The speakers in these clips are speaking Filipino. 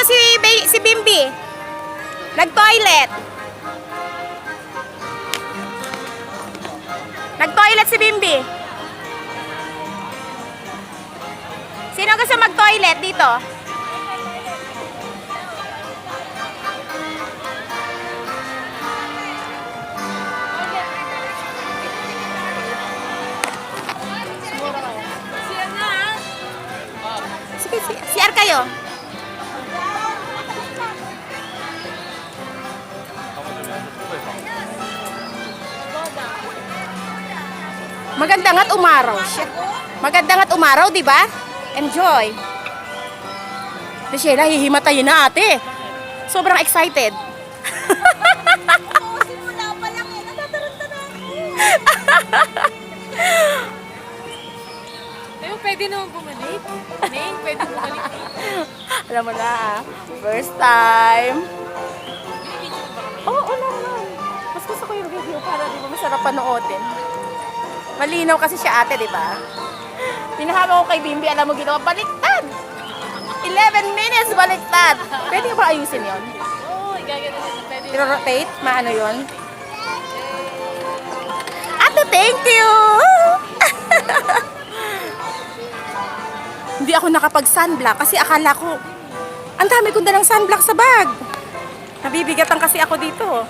ata si Bimbi. Nag-toilet. Nag-toilet si Bimbi. Sino gusto mag-toilet dito? Sige, CR kayo. Maganda nga't umaraw siya. Maganda nga't umaraw, di ba? Enjoy. Si Sheila, hihimatayin na ate. Sobrang excited. Simula pa lang eh, natataranta na ako. Pero pwede naman bumalik. Neng, pwede bumalik. Alam mo na, first time. Oo naman. Mas gusto ko yung video para di ba masarap panoodin. Malinaw kasi siya ate, di ba? Pinahama ko kay Bimbi, alam mo ginawa, baliktad! 11 minutes baliktad! Pwede ba ayusin yon? Oo, gagawin na pwede. I-rotate? Maano yon? Ate, thank you! Hindi ako nakapag-sunblock kasi akala ko, ang dami kong dalang sunblock sa bag. Nabibigatan kasi ako dito.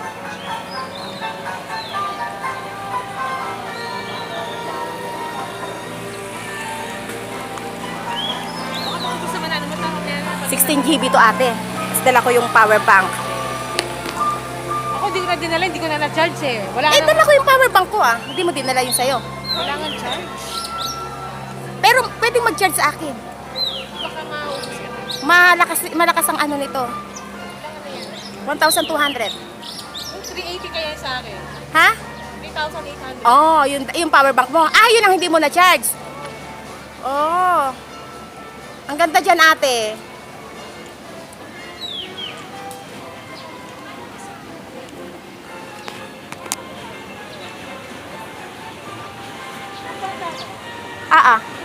Gusto mo na naman ako meron. 16 GB to ate. Tapos dala ko yung power bank. Ako di ko na dinala, hindi ko na na-charge eh. Wala Eh, nang, dala ko yung power bank ko ah. Hindi mo dinala yung sa'yo. wala nang charge. Pero pwedeng mag-charge sa akin. Baka maubos ka na. Malakas ang ano nito. 1,200. Yung 380 kaya sa akin. Ha? 3,800. Oh, yung power bank mo. Ah, yun ang hindi mo na-charge. Oh. Ang ganda dyan, ate. Ah, ah.